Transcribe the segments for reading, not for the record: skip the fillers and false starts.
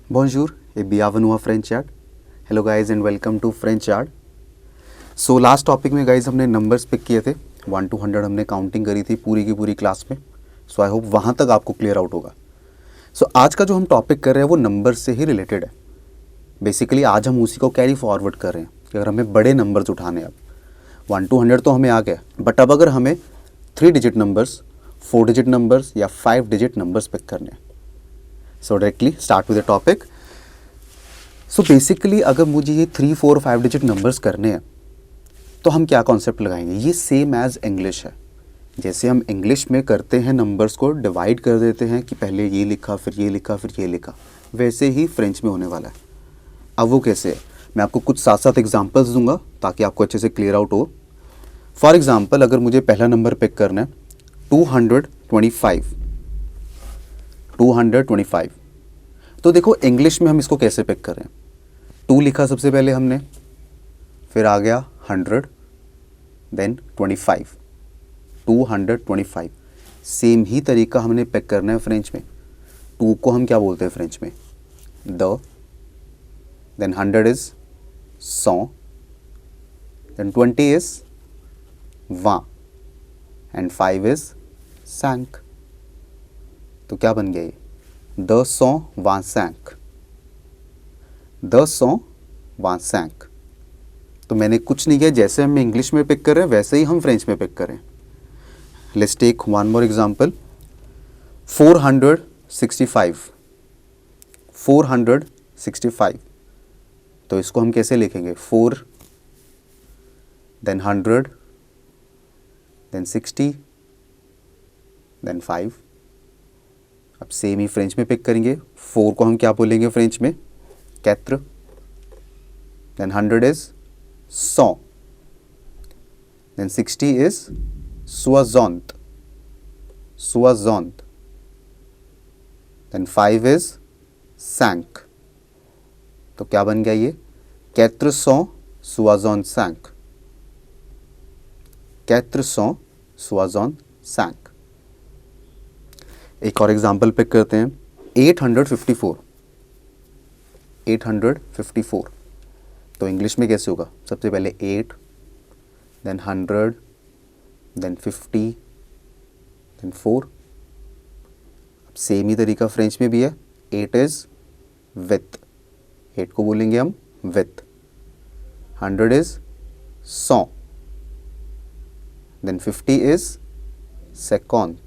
Bonjour et bienvenue à French Yard. Hello guys and welcome to French Yard. So last topic में guys हमने numbers pick किए थे 1 to 100 हमने counting करी थी पूरी की पूरी क्लास में. सो आई होप वहाँ तक आपको क्लियर आउट होगा. सो आज का जो हम टॉपिक कर रहे हैं वो नंबर से ही रिलेटेड है. बेसिकली आज हम उसी को कैरी फॉरवर्ड कर रहे हैं कि अगर हमें बड़े नंबर्स उठाने हैं. अब 1 to 100 तो हमें आ गया, बट अब अगर हमें 3 डिजिट नंबर्स, 4 डिजिट नंबर्स या 5 डिजिट नंबर्स पिक करने हैं. सो directly start with the topic. So basically अगर मुझे ये 3, 4, 5 डिजिट नंबर्स करने हैं तो हम क्या कॉन्सेप्ट लगाएंगे. ये सेम एज इंग्लिश है. जैसे हम इंग्लिश में करते हैं नंबर्स को डिवाइड कर देते हैं कि पहले ये लिखा फिर ये लिखा फिर ये लिखा, वैसे ही फ्रेंच में होने वाला है. अब वो कैसे है मैं आपको कुछ साथ साथ एग्जांपल्स दूंगा ताकि आपको अच्छे से क्लियर आउट हो. फॉर एग्जांपल अगर मुझे पहला नंबर पिक करना है 225, तो देखो इंग्लिश में हम इसको कैसे पिक कर रहे हैं. 2 लिखा सबसे पहले हमने, फिर आ गया 100, देन 25, 225. सेम ही तरीका हमने पिक करना है फ्रेंच में. 2 को हम क्या बोलते हैं फ्रेंच में, द, देन 100 इज 100, देन 20 इज वां, एंड 5 इज सैंक. तो क्या बन गया ये, 225, 225. तो मैंने कुछ नहीं किया, जैसे हम इंग्लिश में पिक कर रहे हैं वैसे ही हम फ्रेंच में पिक करें. Let's take one more example. 465. तो इसको हम कैसे लिखेंगे, 4, देन 100, देन 60, देन 5. अब सेम ही फ्रेंच में पिक करेंगे. 4 को हम क्या बोलेंगे फ्रेंच में, quatre, then 100 is 100, then 60 is soixante, then 5 is 5. तो क्या बन गया ये, 465, 465. एक और एग्जांपल पिक करते हैं 854. तो इंग्लिश में कैसे होगा, सबसे पहले 8, देन 100, देन 50, देन 4. अब सेम ही तरीका फ्रेंच में भी है. 8 इज विथ, 8 को बोलेंगे हम विथ. 100 इज 100, देन 50 इज सेकंड,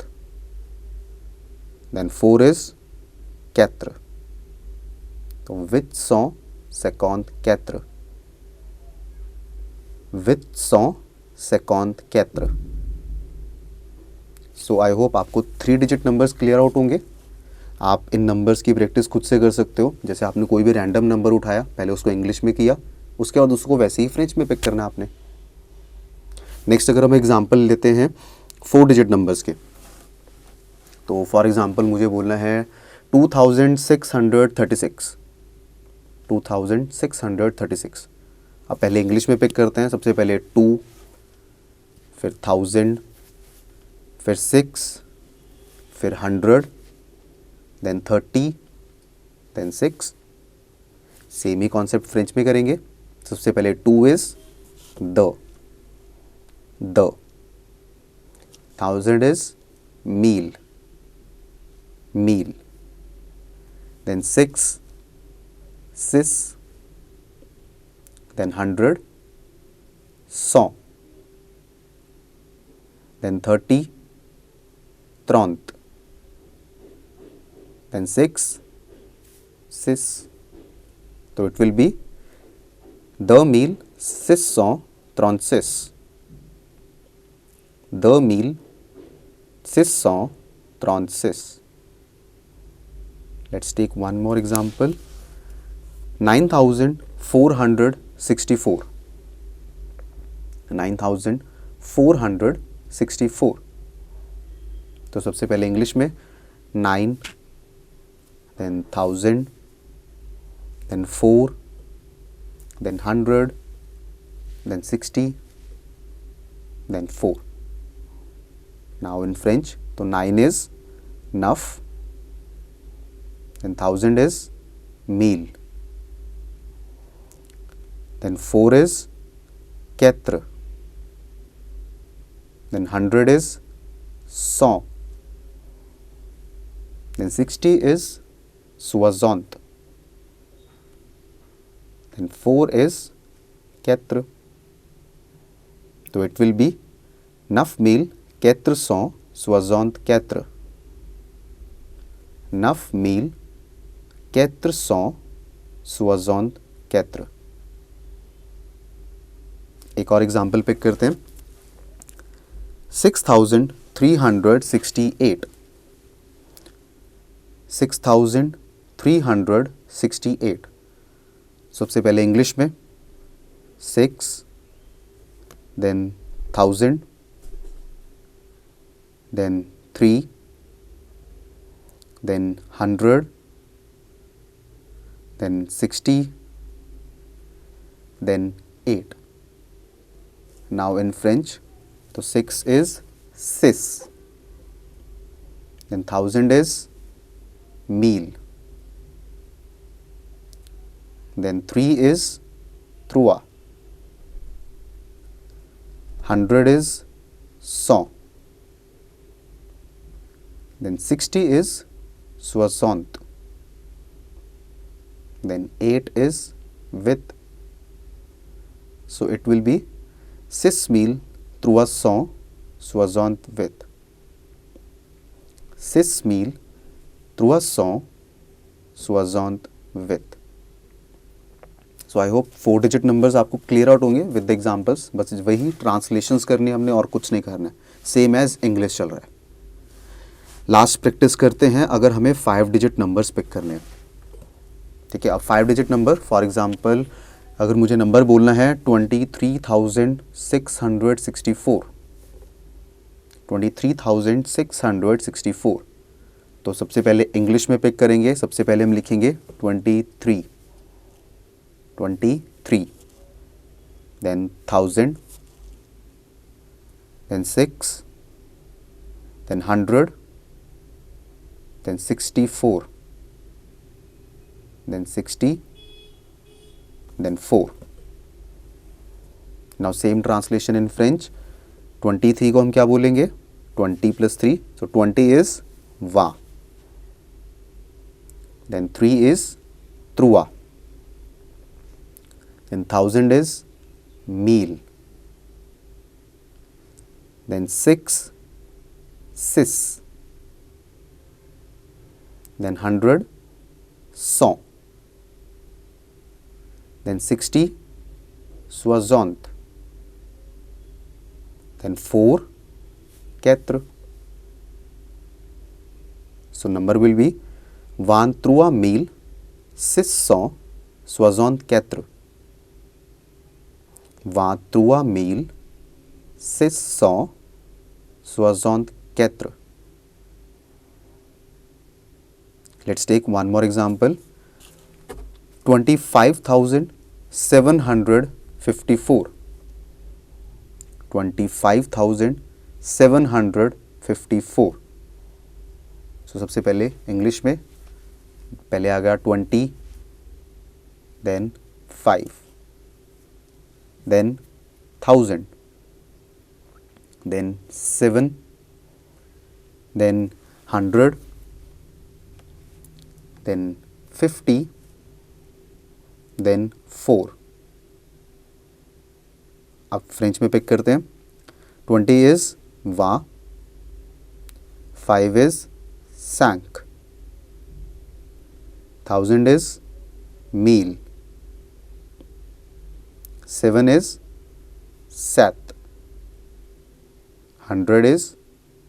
देन 4 इज quatre. तो विथ 100 सेकंड quatre, विथ 100 सेकंड quatre. सो आई होप आपको 3 डिजिट नंबर्स क्लियर आउट होंगे. आप इन नंबर्स की प्रैक्टिस खुद से कर सकते हो. जैसे आपने कोई भी रैंडम नंबर उठाया, पहले उसको इंग्लिश में किया, उसके बाद उसको वैसे ही फ्रेंच में पिक करना आपने. नेक्स्ट अगर हम एग्जांपल लेते हैं 4 डिजिट नंबर्स के, तो फॉर एग्जांपल मुझे बोलना है 2636. 2636. अब पहले इंग्लिश में पिक करते हैं. सबसे पहले 2, फिर 1000, फिर 6, फिर 100, देन 30, देन 6. सेम ही कॉन्सेप्ट फ्रेंच में करेंगे. सबसे पहले 2 इज द, 1000 इज मील, then 6, sis, then 100, 100, then 30, 30, then 6, sis. So it will be the meal 636, the meal 636. Let's take one more example. 9464. 9464. तो सबसे पहले इंग्लिश में 9, then 1000, then 4, then 100, then 60, then 4. Now in French, तो 9 is neuf, then 1000 is meal. Then 4 is quatre. Then 100 is cent. Then 60 is soixante. Then 4 is quatre. So it will be 9,464. 9,464. एक और example pick करते हैं. 6,368. 6,368. सबसे पहले English में 6, then 1000, then 3, then 100, then 60, then 8. Now in French, so 6 is six, then 1000 is mille, then 3 is trois, 100 is cent, then 60 is soixante, then 8 is with. So it will be 6,368. 6,368. So I hope 4 digit numbers आपको clear out होंगे with the examples. बस वही translations करनी हमने और कुछ नहीं करना है. सेम एज इंग्लिश चल रहा है. लास्ट प्रैक्टिस करते हैं अगर हमें 5 डिजिट नंबर्स पिक करने हैं. ठीक है. अब 5 डिजिट नंबर, फॉर एग्जांपल अगर मुझे नंबर बोलना है 23,664. 23,664. तो सबसे पहले इंग्लिश में पिक करेंगे. सबसे पहले हम लिखेंगे 23, then 1000, then 6, then 100, then 64, then 60, then 4. Now same translation in French. 23 को हम क्या बोलेंगे? 20 plus 3. So 20 is va. Then 3 is trois. Then 1000 is mille. Then 6, six. Then 100, cent. Then 60, soixante. Then 4, quatre. So number will be 23,664. 23,664. Let's take one more example. 25,754. 25,754. So सबसे पहले English में पहले आ गया 20, then 5, then 1000, then 7, then 100, then 50, then 4. अब French में pick करते हैं. 20 is va, 5 is cinq, 1000 is mille, 7 is sept, 100 is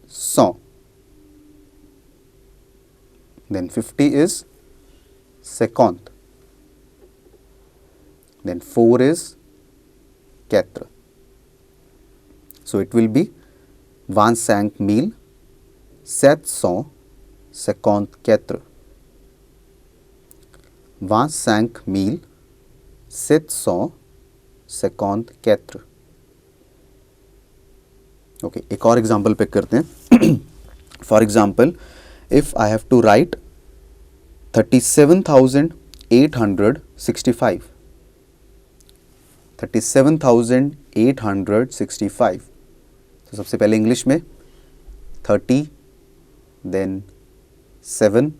cent, then 50 is cinquante, then 4 is quatre. So it will be 25,754. 25,754. Okay, एक और एग्जाम्पल पिक करते हैं. For example, if I have to write 37,800 37,865. 37,865. तो सबसे पहले English में 30, then 7,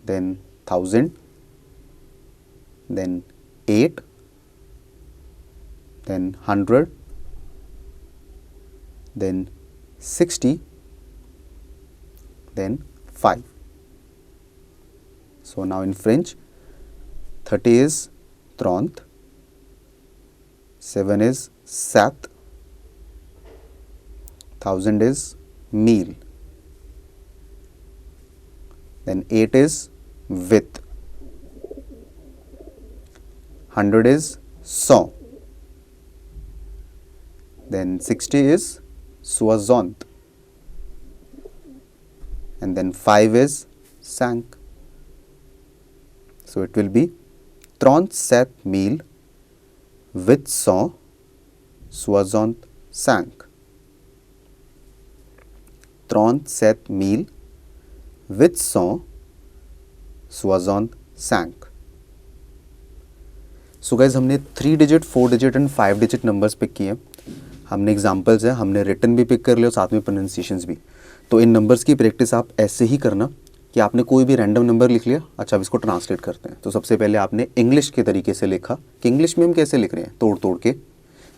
then 1000, then 8, then 100, then 60, then 5. So now in French, 30 is 30, 7 is 7, 1000 is 1000, then 8 is with, 100 is 100, then 60 is 60, and then 5 is 5. So it will be 37,000 with 100, 65. 37,000 with 100, 65. So guys हमने 3 digit, 4 digit and 5 digit numbers pick किए हैं. हमने examples है, हमने written भी pick कर लिया और साथ में प्रोनाउंसिएशंस भी. तो इन नंबर्स की प्रैक्टिस आप ऐसे ही करना कि आपने कोई भी रैंडम नंबर लिख लिया, अच्छा अब इसको ट्रांसलेट करते हैं. तो सबसे पहले आपने इंग्लिश के तरीके से लिखा कि इंग्लिश में हम कैसे लिख रहे हैं, तोड़ तोड़ के.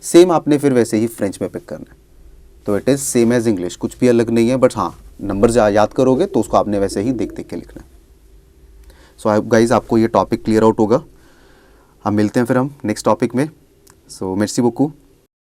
सेम आपने फिर वैसे ही फ्रेंच में पिक करना है. तो it is same as English, कुछ भी अलग नहीं है. बट हाँ, नंबर याद करोगे तो उसको आपने वैसे ही देख देख के लिखना है. सो आई होप गाइज आपको ये टॉपिक क्लियर आउट होगा. हम मिलते हैं फिर हम नेक्स्ट टॉपिक में. सो मेर्सी beaucoup.